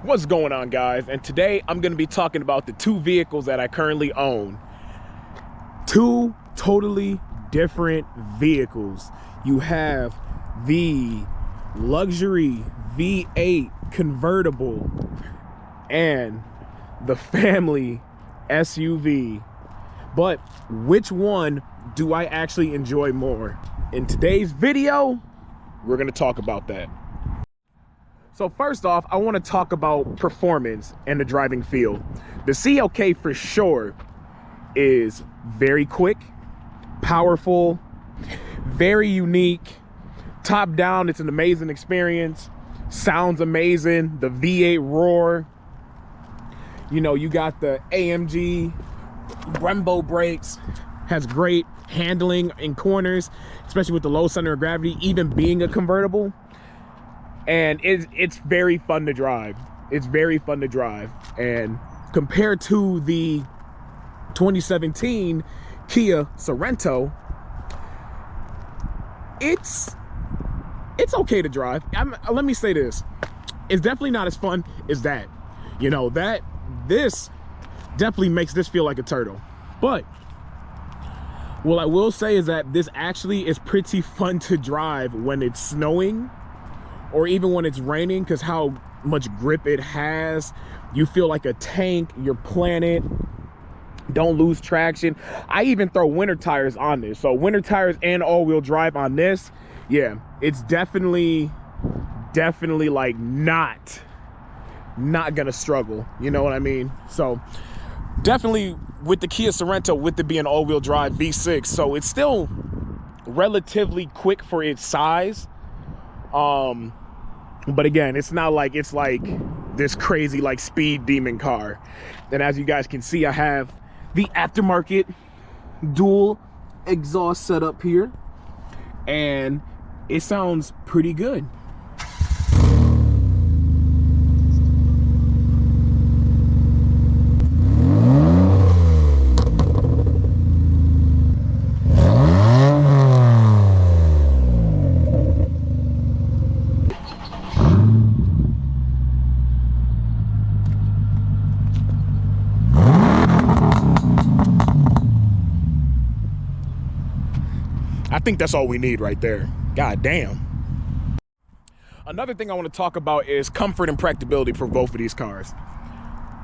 What's going on, guys? And today I'm going to be talking about the two vehicles that I currently own. Two totally different vehicles. You have the luxury V8 convertible and the family SUV. But which one do I actually enjoy more? In today's video, we're going to talk about that. So first off, I want to talk about performance and the driving feel. The CLK for sure is very quick, powerful, very unique. Top down, it's an amazing experience. Sounds amazing. The V8 roar. You know, you got the AMG Brembo brakes. Has great handling in corners, especially with the low center of gravity, even being a convertible. And it's very fun to drive. It's very fun to drive. And compared to the 2017 Kia Sorento, it's okay to drive. Let me say this. It's definitely not as fun as that. You know, this definitely makes this feel like a turtle. But what I will say is that this actually is pretty fun to drive when it's snowing or even when it's raining, because how much grip it has. You feel like a tank. You're planted. Don't lose traction. I even throw winter tires on this. So winter tires and all-wheel drive on this. Yeah, it's definitely like not gonna struggle. You know what I mean? So definitely with the Kia Sorento, with it being all-wheel drive V6, so it's still relatively quick for its size. But again, it's not like it's like this crazy like speed demon car. And as you guys can see, I have the aftermarket dual exhaust setup here, and it sounds pretty good. I think that's all we need right there. God damn. Another thing I want to talk about is comfort and practicability for both of these cars.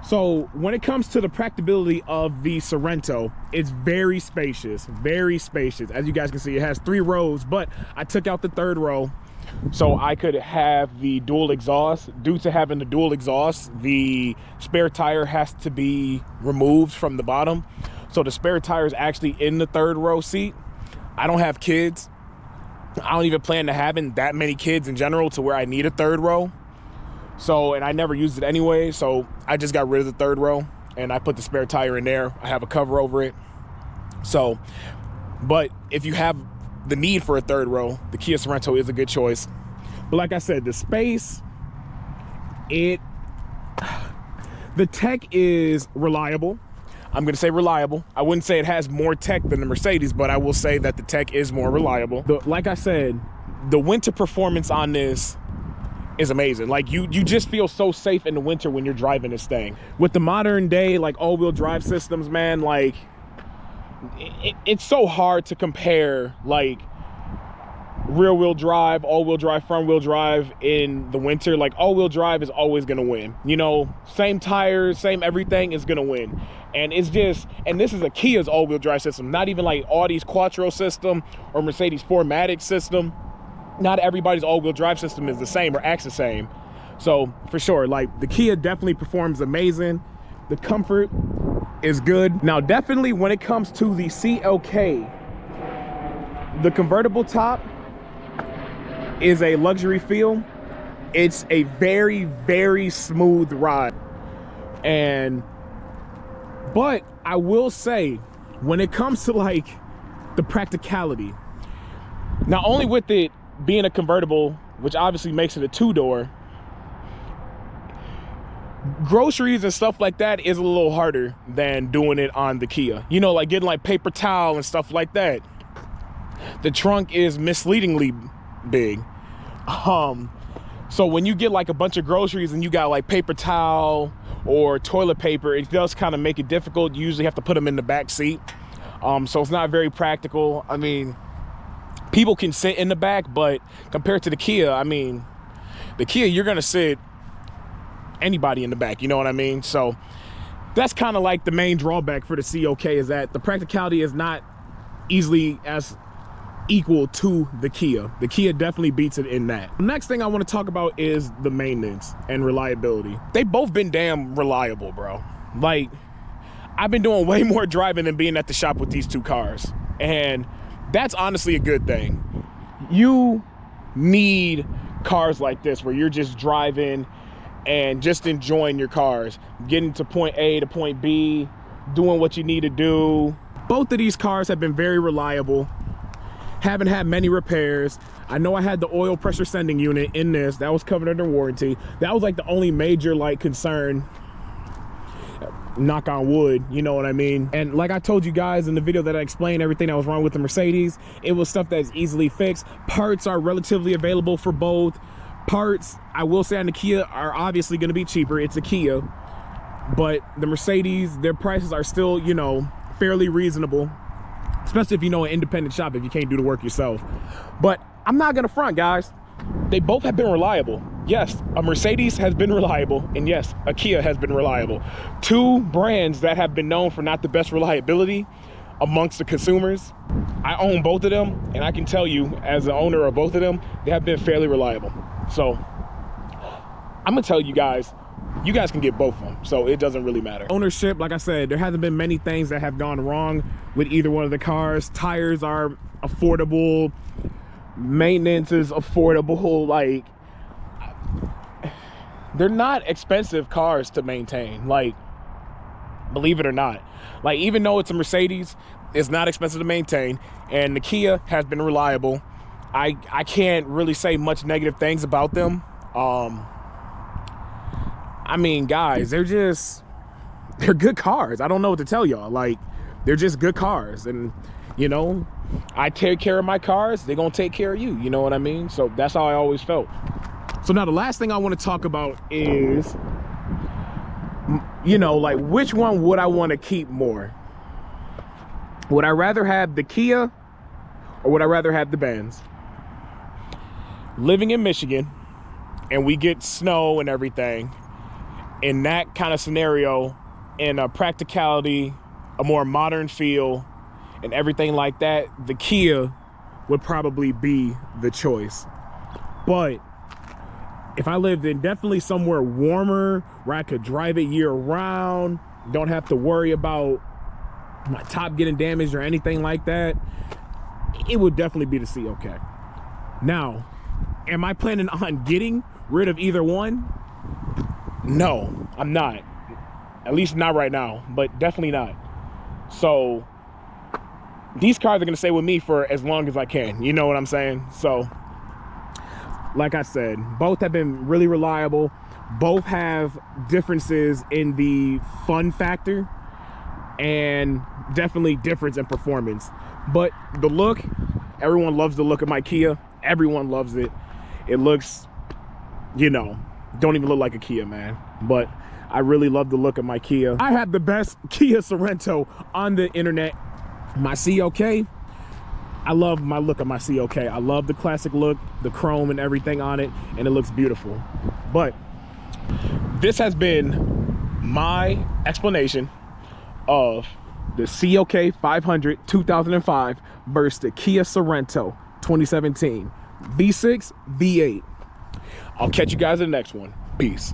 So when it comes to the practicability of the Sorento, it's very spacious, very spacious. As you guys can see, it has 3 rows, but I took out the 3rd row so I could have the dual exhaust. Due to having the dual exhaust, the spare tire has to be removed from the bottom. So the spare tire is actually in the 3rd row seat. I don't have kids. I don't even plan to having that many kids in general to where I need a 3rd row. So, and I never used it anyway. So I just got rid of the 3rd row and I put the spare tire in there. I have a cover over it. So, but if you have the need for a 3rd row, the Kia Sorento is a good choice. But like I said, the space, the tech is reliable. I'm gonna say reliable. I wouldn't say it has more tech than the Mercedes, but I will say that the tech is more reliable. Like I said, the winter performance on this is amazing. Like you just feel so safe in the winter when you're driving this thing. With the modern day, like all-wheel drive systems, man, like it's so hard to compare like rear-wheel drive, all-wheel drive, front-wheel drive in the winter. Like all-wheel drive is always gonna win. You know, same tires, same everything is gonna win. And it's just, and this is a Kia's all-wheel drive system, not even like Audi's Quattro system or Mercedes 4MATIC system. Not everybody's all-wheel drive system is the same or acts the same. So for sure, like the Kia definitely performs amazing. The comfort is good. Now, definitely when it comes to the CLK, the convertible top is a luxury feel. It's a very, very smooth ride. But I will say, when it comes to like the practicality, not only with it being a convertible, which obviously makes it a 2-door, groceries and stuff like that is a little harder than doing it on the Kia. You know, like getting like paper towel and stuff like that. The trunk is misleadingly big. So when you get like a bunch of groceries and you got like paper towel or toilet paper, it does kind of make it difficult. You usually have to put them in the back seat. So it's not very practical. I mean, people can sit in the back, but compared to the Kia, I mean, the Kia, you're gonna sit anybody in the back, you know what I mean? So that's kind of like the main drawback for the CLK, is that the practicality is not easily as equal to the Kia. The Kia definitely beats it in that. The next thing I want to talk about is the maintenance and reliability. They've both been damn reliable, bro. Like, I've been doing way more driving than being at the shop with these two cars, and that's honestly a good thing. You need cars like this where you're just driving and just enjoying your cars, getting to point A to point B, doing what you need to do. Both of these cars have been very reliable, haven't had many repairs. I know I had the oil pressure sending unit in this, that was covered under warranty. That was like the only major like concern, knock on wood, you know what I mean? And like I told you guys in the video that I explained everything that was wrong with the Mercedes, it was stuff that's easily fixed. Parts are relatively available for both. Parts, I will say, on the Kia are obviously going to be cheaper. It's a Kia, but the Mercedes, their prices are still, you know, fairly reasonable, especially if you know an independent shop, if you can't do the work yourself. But I'm not going to front, guys. They both have been reliable. Yes, a Mercedes has been reliable, and yes, a Kia has been reliable. Two brands that have been known for not the best reliability amongst the consumers. I own both of them, and I can tell you, as the owner of both of them, they have been fairly reliable. So I'm gonna tell you guys can get both of them, so it doesn't really matter. Ownership, like I said, there hasn't been many things that have gone wrong with either one of the cars. Tires are affordable, maintenance is affordable. Like, they're not expensive cars to maintain, like, believe it or not. Like, even though it's a Mercedes, it's not expensive to maintain, and the Kia has been reliable. I can't really say much negative things about them. I mean, guys, they're good cars. I don't know what to tell y'all. Like, they're just good cars, and you know, I take care of my cars, they're gonna take care of you, you know what I mean? So that's how I always felt. So now the last thing I want to talk about is, you know, like, which one would I want to keep more? Would I rather have the Kia or would I rather have the Benz? Living in Michigan, and we get snow and everything, in that kind of scenario, in a practicality, a more modern feel, and everything like that, the Kia would probably be the choice. But if I lived in definitely somewhere warmer where I could drive it year round, don't have to worry about my top getting damaged or anything like that, it would definitely be the CLK. Now, am I planning on getting rid of either one? No, I'm not. At least not right now, but definitely not. So these cars are gonna stay with me for as long as I can, you know what I'm saying? So like I said, both have been really reliable. Both have differences in the fun factor and definitely difference in performance. But the look, everyone loves the look of my Kia. Everyone loves it. It looks, you know, don't even look like a Kia, man. But I really love the look of my Kia. I have the best Kia Sorento on the internet. My CLK, I love my look of my CLK. I love the classic look, the chrome and everything on it, and it looks beautiful. But this has been my explanation of the CLK 500 2005 versus the Kia Sorento 2017 V6 V8. I'll catch you guys in the next one. Peace.